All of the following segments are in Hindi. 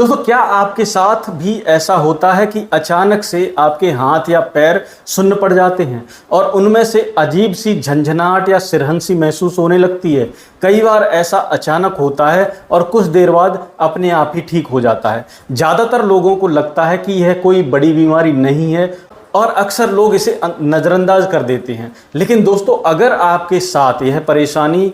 दोस्तों, क्या आपके साथ भी ऐसा होता है कि अचानक से आपके हाथ या पैर सुन्न पड़ जाते हैं और उनमें से अजीब सी झंझनाहट या सिरहंसी महसूस होने लगती है? कई बार ऐसा अचानक होता है और कुछ देर बाद अपने आप ही ठीक हो जाता है। ज़्यादातर लोगों को लगता है कि यह कोई बड़ी बीमारी नहीं है और अक्सर लोग इसे नज़रअंदाज कर देते हैं। लेकिन दोस्तों, अगर आपके साथ यह परेशानी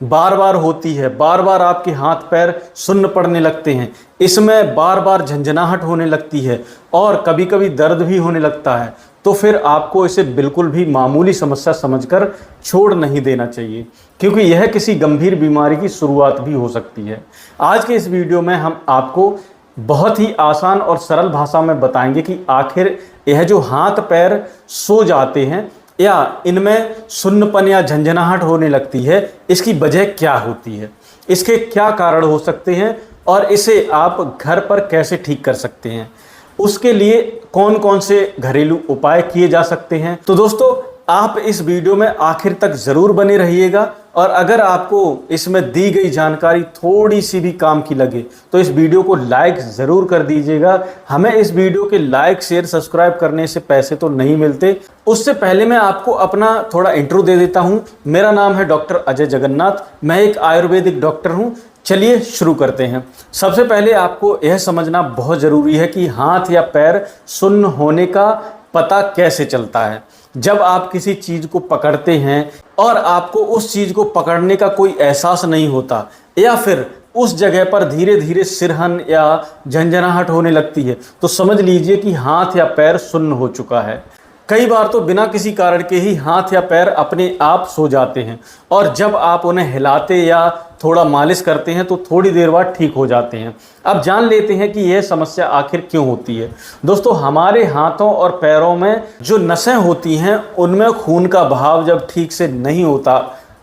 बार बार होती है, बार बार आपके हाथ पैर सुन्न पड़ने लगते हैं, इसमें बार बार झंझनाहट होने लगती है और कभी कभी दर्द भी होने लगता है, तो फिर आपको इसे बिल्कुल भी मामूली समस्या समझकर छोड़ नहीं देना चाहिए, क्योंकि यह किसी गंभीर बीमारी की शुरुआत भी हो सकती है। आज के इस वीडियो में हम आपको बहुत ही आसान और सरल भाषा में बताएंगे कि आखिर यह जो हाथ पैर सो जाते हैं या इनमें सुन्नपन या झंझनाहट होने लगती है, इसकी वजह क्या होती है, इसके क्या कारण हो सकते हैं और इसे आप घर पर कैसे ठीक कर सकते हैं, उसके लिए कौन कौन से घरेलू उपाय किए जा सकते हैं। तो दोस्तों, आप इस वीडियो में आखिर तक ज़रूर बने रहिएगा और अगर आपको इसमें दी गई जानकारी थोड़ी सी भी काम की लगे तो इस वीडियो को लाइक ज़रूर कर दीजिएगा। हमें इस वीडियो के लाइक शेयर सब्सक्राइब करने से पैसे तो नहीं मिलते। उससे पहले मैं आपको अपना थोड़ा इंट्रो दे देता हूँ। मेरा नाम है डॉक्टर अजय जगन्नाथ, मैं एक आयुर्वेदिक डॉक्टर हूँ। चलिए शुरू करते हैं। सबसे पहले आपको यह समझना बहुत ज़रूरी है कि हाथ या पैर सुन्न होने का पता कैसे चलता है। जब आप किसी चीज़ को पकड़ते हैं और आपको उस चीज़ को पकड़ने का कोई एहसास नहीं होता या फिर उस जगह पर धीरे धीरे सिरहन या झंझनाहट होने लगती है, तो समझ लीजिए कि हाथ या पैर सुन्न हो चुका है। कई बार तो बिना किसी कारण के ही हाथ या पैर अपने आप सो जाते हैं और जब आप उन्हें हिलाते या थोड़ा मालिश करते हैं तो थोड़ी देर बाद ठीक हो जाते हैं। अब जान लेते हैं कि यह समस्या आखिर क्यों होती है। दोस्तों, हमारे हाथों और पैरों में जो नसें होती हैं उनमें खून का बहाव जब ठीक से नहीं होता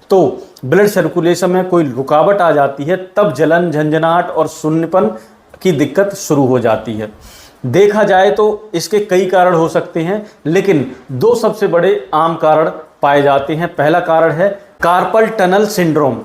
तो ब्लड सर्कुलेशन में कोई रुकावट आ जाती है, तब जलन, झंझनाहट और सुन्नपन की दिक्कत शुरू हो जाती है। देखा जाए तो इसके कई कारण हो सकते हैं, लेकिन दो सबसे बड़े आम कारण पाए जाते हैं। पहला कारण है कार्पल टनल सिंड्रोम।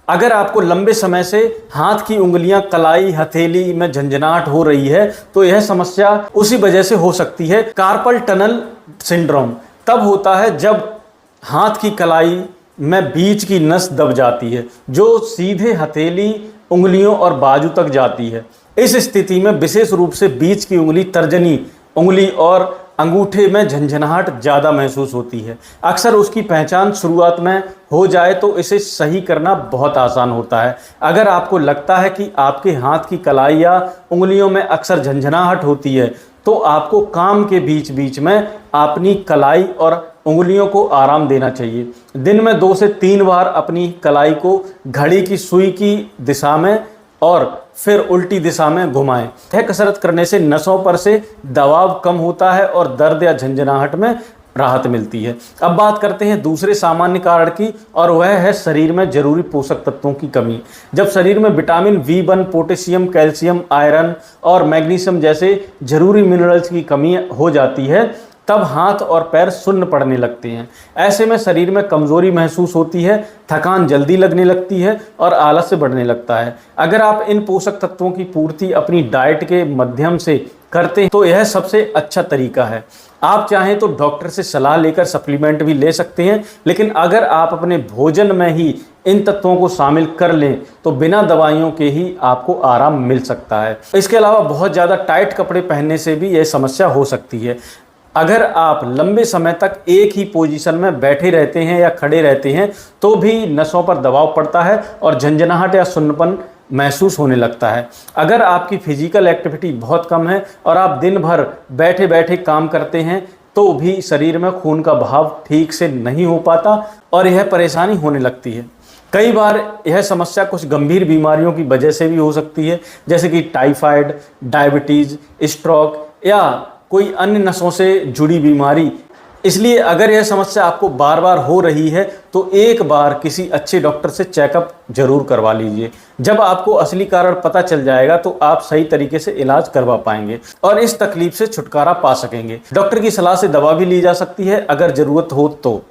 अगर आपको लंबे समय से हाथ की उंगलियां, कलाई, हथेली में झंझनाहट हो रही है तो यह समस्या उसी वजह से हो सकती है। कार्पल टनल सिंड्रोम तब होता है जब हाथ की कलाई में बीच की नस दब जाती है जो सीधे हथेली, उंगलियों और बाजू तक जाती है। इस स्थिति में विशेष रूप से बीच की उंगली, तर्जनी उंगली और अंगूठे में झंझनाहट ज़्यादा महसूस होती है। अक्सर उसकी पहचान शुरुआत में हो जाए तो इसे सही करना बहुत आसान होता है। अगर आपको लगता है कि आपके हाथ की कलाई या उंगलियों में अक्सर झंझनाहट होती है तो आपको काम के बीच बीच में अपनी कलाई और उंगलियों को आराम देना चाहिए। दिन में 2 से 3 बार अपनी कलाई को घड़ी की सुई की दिशा में और फिर उल्टी दिशा में घुमाएं। यह कसरत करने से नसों पर से दबाव कम होता है और दर्द या झंझनाहट में राहत मिलती है। अब बात करते हैं दूसरे सामान्य कारण की, और वह है शरीर में जरूरी पोषक तत्वों की कमी। जब शरीर में vitamin B1, potassium, calcium, iron और मैग्नीशियम जैसे जरूरी मिनरल्स की कमी हो जाती है तब हाथ और पैर सुन्न पड़ने लगते हैं। ऐसे में शरीर में कमजोरी महसूस होती है, थकान जल्दी लगने लगती है और आलस्य बढ़ने लगता है। अगर आप इन पोषक तत्वों की पूर्ति अपनी डाइट के माध्यम से करते हैं तो यह सबसे अच्छा तरीका है। आप चाहें तो डॉक्टर से सलाह लेकर सप्लीमेंट भी ले सकते हैं, लेकिन अगर आप अपने भोजन में ही इन तत्वों को शामिल कर लें तो बिना दवाइयों के ही आपको आराम मिल सकता है। इसके अलावा बहुत ज़्यादा टाइट कपड़े पहनने से भी यह समस्या हो सकती है। अगर आप लंबे समय तक एक ही पोजीशन में बैठे रहते हैं या खड़े रहते हैं तो भी नसों पर दबाव पड़ता है और झंझनाहट या सुन्नपन महसूस होने लगता है। अगर आपकी फिजिकल एक्टिविटी बहुत कम है और आप दिन भर बैठे बैठे काम करते हैं तो भी शरीर में खून का बहाव ठीक से नहीं हो पाता और यह परेशानी होने लगती है। कई बार यह समस्या कुछ गंभीर बीमारियों की वजह से भी हो सकती है, जैसे कि टाइफाइड, डायबिटीज़, स्ट्रोक या कोई अन्य नसों से जुड़ी बीमारी। इसलिए अगर यह समस्या आपको बार बार हो रही है तो एक बार किसी अच्छे डॉक्टर से चेकअप जरूर करवा लीजिए। जब आपको असली कारण पता चल जाएगा तो आप सही तरीके से इलाज करवा पाएंगे और इस तकलीफ से छुटकारा पा सकेंगे। डॉक्टर की सलाह से दवा भी ली जा सकती है अगर ज़रूरत हो तो।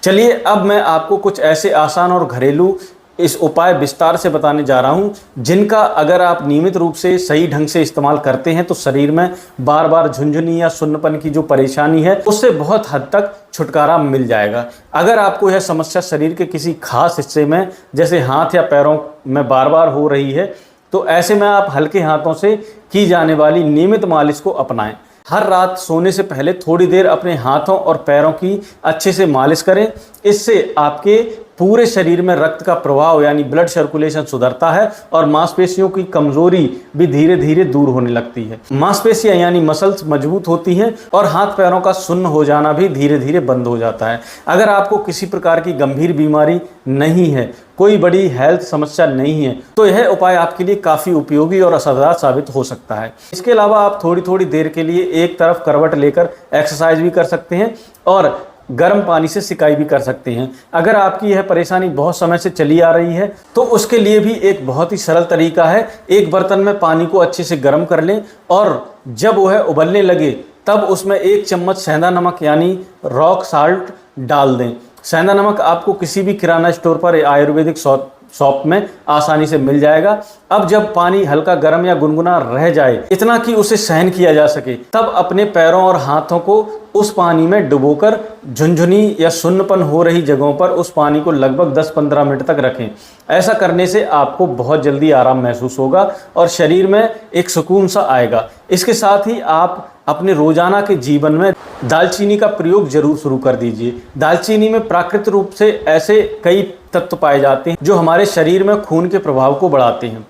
चलिए अब मैं आपको कुछ ऐसे आसान और घरेलू इस उपाय विस्तार से बताने जा रहा हूं, जिनका अगर आप नियमित रूप से सही ढंग से इस्तेमाल करते हैं तो शरीर में बार बार झुंझुनी या सुन्नपन की जो परेशानी है उससे बहुत हद तक छुटकारा मिल जाएगा। अगर आपको यह समस्या शरीर के किसी खास हिस्से में जैसे हाथ या पैरों में बार बार हो रही है तो ऐसे में आप हल्के हाथों से की जाने वाली नियमित मालिश को अपनाएं। हर रात सोने से पहले थोड़ी देर अपने हाथों और पैरों की अच्छे से मालिश करें। इससे आपके पूरे शरीर में रक्त का प्रवाह यानी ब्लड सर्कुलेशन सुधरता है और मांसपेशियों की कमजोरी भी धीरे धीरे दूर होने लगती है। मांसपेशियां यानी मसल्स मजबूत होती हैं और हाथ पैरों का सुन्न हो जाना भी धीरे धीरे बंद हो जाता है। अगर आपको किसी प्रकार की गंभीर बीमारी नहीं है, कोई बड़ी हेल्थ समस्या नहीं है, तो यह उपाय आपके लिए काफ़ी उपयोगी और असरदार साबित हो सकता है। इसके अलावा आप थोड़ी थोड़ी देर के लिए एक तरफ करवट लेकर एक्सरसाइज भी कर सकते हैं और गर्म पानी से सिकाई भी कर सकते हैं। अगर आपकी यह परेशानी बहुत समय से चली आ रही है तो उसके लिए भी एक बहुत ही सरल तरीका है। एक बर्तन में पानी को अच्छे से गर्म कर लें और जब वह उबलने लगे तब उसमें 1 चम्मच सेंधा नमक यानी रॉक साल्ट डाल दें। सेंधा नमक आपको किसी भी किराना स्टोर पर आयुर्वेदिक शॉप में आसानी से मिल जाएगा। अब जब पानी हल्का गर्म या गुनगुना रह जाए, इतना कि उसे सहन किया जा सके, तब अपने पैरों और हाथों को उस पानी में डुबोकर झुनझुनी या सुन्नपन हो रही जगहों पर उस पानी को लगभग 10-15 मिनट तक रखें। ऐसा करने से आपको बहुत जल्दी आराम महसूस होगा और शरीर में एक सुकून सा आएगा। इसके साथ ही आप अपने रोजाना के जीवन में दालचीनी का प्रयोग जरूर शुरू कर दीजिए। दालचीनी में प्राकृतिक रूप से ऐसे कई तत्व पाए जाते हैं जो हमारे शरीर में खून के प्रभाव को बढ़ाते हैं।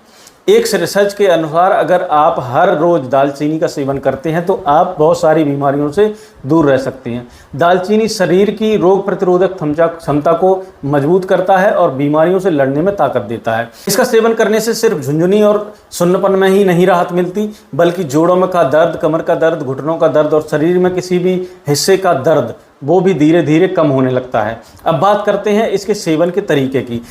एक रिसर्च के अनुसार अगर आप हर रोज दालचीनी का सेवन करते हैं तो आप बहुत सारी बीमारियों से दूर रह सकते हैं। दालचीनी शरीर की रोग प्रतिरोधक क्षमता को मजबूत करता है और बीमारियों से लड़ने में ताकत देता है। इसका सेवन करने से सिर्फ झुंझुनी और सुन्नपन में ही नहीं राहत मिलती, बल्कि जोड़ों में का दर्द, कमर का दर्द, घुटनों का दर्द और शरीर में किसी भी हिस्से का दर्द वो भी धीरे धीरे कम होने लगता है। अब बात करते हैं इसके सेवन के तरीके की।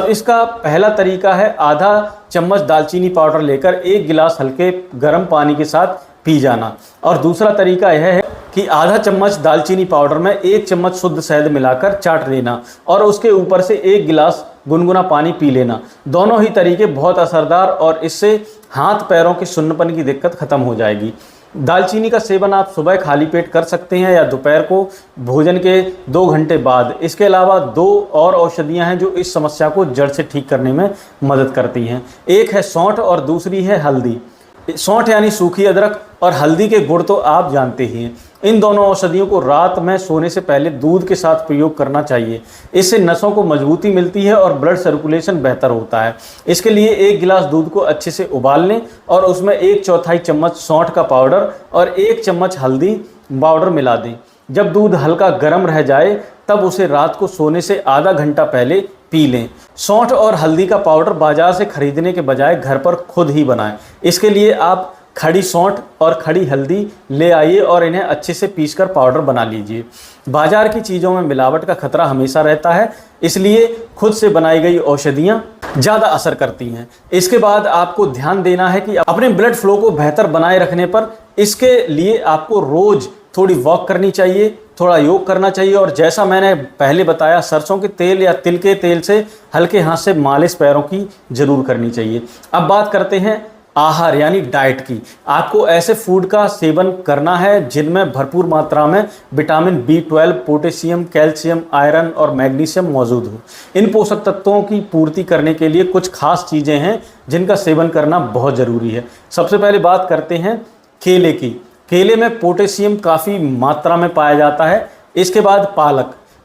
इसका पहला तरीका है आधा चम्मच दालचीनी पाउडर लेकर 1 गिलास हल्के गर्म पानी के साथ पी जाना। और दूसरा तरीका यह है कि आधा चम्मच दालचीनी पाउडर में 1 चम्मच शुद्ध शहद मिलाकर चाट लेना और उसके ऊपर से 1 गिलास गुनगुना पानी पी लेना। दोनों ही तरीके बहुत असरदार और इससे हाथ पैरों के सुन्नपन की दिक्कत खत्म हो जाएगी। दालचीनी का सेवन आप सुबह खाली पेट कर सकते हैं या दोपहर को भोजन के 2 घंटे बाद। इसके अलावा 2 और औषधियां हैं जो इस समस्या को जड़ से ठीक करने में मदद करती हैं। एक है सौंठ और दूसरी है हल्दी। सौंठ यानी सूखी अदरक और हल्दी के गुण तो आप जानते ही हैं। इन दोनों औषधियों को रात में सोने से पहले दूध के साथ प्रयोग करना चाहिए। इससे नसों को मजबूती मिलती है और ब्लड सर्कुलेशन बेहतर होता है। इसके लिए 1 गिलास दूध को अच्छे से उबाल लें और उसमें 1/4 चम्मच सौंठ का पाउडर और 1 चम्मच हल्दी पाउडर मिला दें। जब दूध हल्का गर्म रह जाए तब उसे रात को सोने से आधा घंटा पहले पी लें। सौंठ और हल्दी का पाउडर बाजार से खरीदने के बजाय घर पर खुद ही बनाएं। इसके लिए आप खड़ी सौंठ और खड़ी हल्दी ले आइए और इन्हें अच्छे से पीसकर पाउडर बना लीजिए। बाजार की चीज़ों में मिलावट का खतरा हमेशा रहता है, इसलिए खुद से बनाई गई औषधियाँ ज़्यादा असर करती हैं। इसके बाद आपको ध्यान देना है कि अपने ब्लड फ्लो को बेहतर बनाए रखने पर इसके लिए आपको रोज़ थोड़ी वॉक करनी चाहिए, थोड़ा योग करना चाहिए और जैसा मैंने पहले बताया सरसों के तेल या तिल के तेल से हल्के हाथ से मालिश पैरों की जरूर करनी चाहिए। अब बात करते हैं आहार यानी डाइट की। आपको ऐसे फूड का सेवन करना है जिनमें भरपूर मात्रा में vitamin B12, potassium, calcium, iron और मैग्नीशियम मौजूद हो। इन पोषक तत्वों की पूर्ति करने के लिए कुछ खास चीज़ें हैं जिनका सेवन करना बहुत ज़रूरी है। सबसे पहले बात करते हैं केले की। केले में पोटेशियम काफ़ी मात्रा में पाया जाता है। इसके बाद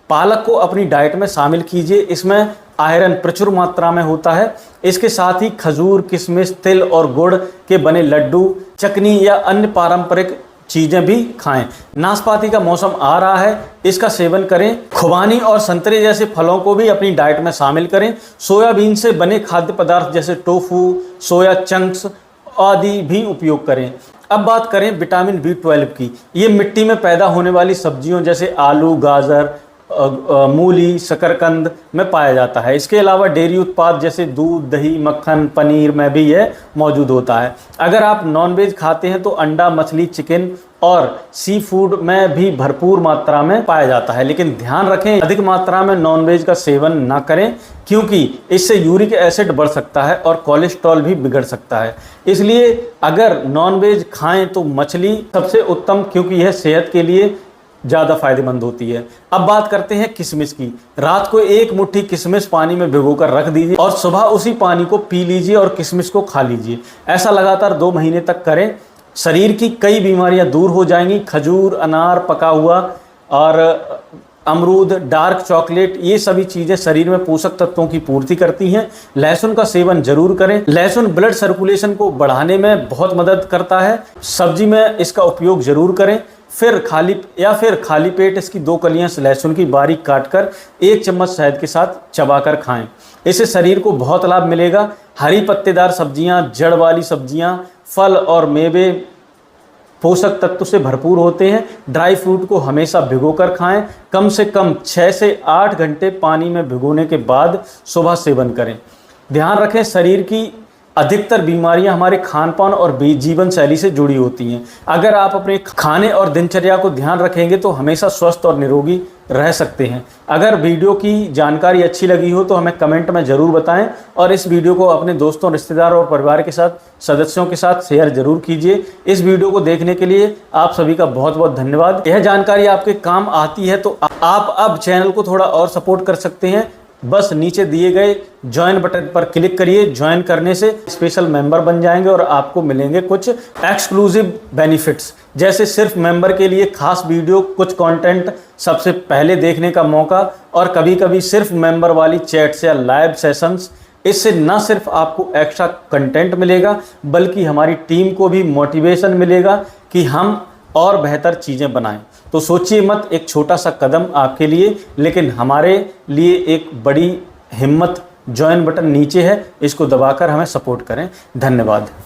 पालक को अपनी डाइट में शामिल कीजिए। इसमें आयरन प्रचुर मात्रा में होता है। इसके साथ ही खजूर, किशमिश, तिल और गुड़ के बने लड्डू, चटनी या अन्य पारंपरिक चीज़ें भी खाएं। नाशपाती का मौसम आ रहा है, इसका सेवन करें। खुबानी और संतरे जैसे फलों को भी अपनी डाइट में शामिल करें। सोयाबीन से बने खाद्य पदार्थ जैसे टोफू, सोया चंक्स आदि भी उपयोग करें। अब बात करें विटामिन B12 की। ये मिट्टी में पैदा होने वाली सब्जियों जैसे आलू, गाजर, मूली, शकरकंद में पाया जाता है। इसके अलावा डेयरी उत्पाद जैसे दूध, दही, मक्खन, पनीर में भी यह मौजूद होता है। अगर आप नॉनवेज खाते हैं तो अंडा, मछली, चिकन और सी फूड में भी भरपूर मात्रा में पाया जाता है। लेकिन ध्यान रखें, अधिक मात्रा में नॉनवेज का सेवन ना करें, क्योंकि इससे यूरिक एसिड बढ़ सकता है और कोलेस्ट्रॉल भी बिगड़ सकता है। इसलिए अगर नॉनवेज खाएं तो मछली सबसे उत्तम, क्योंकि यह सेहत के लिए ज़्यादा फायदेमंद होती है। अब बात करते हैं किशमिश की। रात को एक मुट्ठी किशमिश पानी में भिगोकर रख दीजिए और सुबह उसी पानी को पी लीजिए और किशमिश को खा लीजिए। ऐसा लगातार 2 महीने तक करें, शरीर की कई बीमारियां दूर हो जाएंगी। खजूर, अनार, पका हुआ और अमरूद, डार्क चॉकलेट, ये सभी चीज़ें शरीर में पोषक तत्वों की पूर्ति करती हैं। लहसुन का सेवन जरूर करें। लहसुन ब्लड सर्कुलेशन को बढ़ाने में बहुत मदद करता है। सब्जी में इसका उपयोग जरूर करें। फिर खाली पेट इसकी 2 कलियां लहसुन की बारीक काटकर 1 चम्मच शहद के साथ चबाकर खाएं। इससे शरीर को बहुत लाभ मिलेगा। हरी पत्तेदार सब्जियां, जड़ वाली सब्जियां, फल और मेवे पोषक तत्व से भरपूर होते हैं। ड्राई फ्रूट को हमेशा भिगोकर खाएं। कम से कम 6 से 8 घंटे पानी में भिगोने के बाद सुबह सेवन करें। ध्यान रखें, शरीर की अधिकतर बीमारियां हमारे खान-पान और जीवन शैली से जुड़ी होती हैं। अगर आप अपने खाने और दिनचर्या को ध्यान रखेंगे तो हमेशा स्वस्थ और निरोगी रह सकते हैं। अगर वीडियो की जानकारी अच्छी लगी हो तो हमें कमेंट में ज़रूर बताएं और इस वीडियो को अपने दोस्तों, रिश्तेदारों और परिवार के साथ, सदस्यों के साथ शेयर जरूर कीजिए। इस वीडियो को देखने के लिए आप सभी का बहुत बहुत धन्यवाद। यह जानकारी आपके काम आती है तो आप अब चैनल को थोड़ा और सपोर्ट कर सकते हैं। बस नीचे दिए गए ज्वाइन बटन पर क्लिक करिए। ज्वाइन करने से स्पेशल मेंबर बन जाएंगे और आपको मिलेंगे कुछ एक्सक्लूसिव बेनिफिट्स, जैसे सिर्फ मेंबर के लिए खास वीडियो, कुछ कंटेंट सबसे पहले देखने का मौका और कभी कभी सिर्फ मेंबर वाली चैट्स या लाइव सेशंस। इससे न सिर्फ आपको एक्स्ट्रा कंटेंट मिलेगा बल्कि हमारी टीम को भी मोटिवेशन मिलेगा कि हम और बेहतर चीज़ें बनाएं। तो सोचिए मत, एक छोटा सा कदम आपके लिए, लेकिन हमारे लिए एक बड़ी हिम्मत। ज्वाइन बटन नीचे है, इसको दबाकर हमें सपोर्ट करें। धन्यवाद।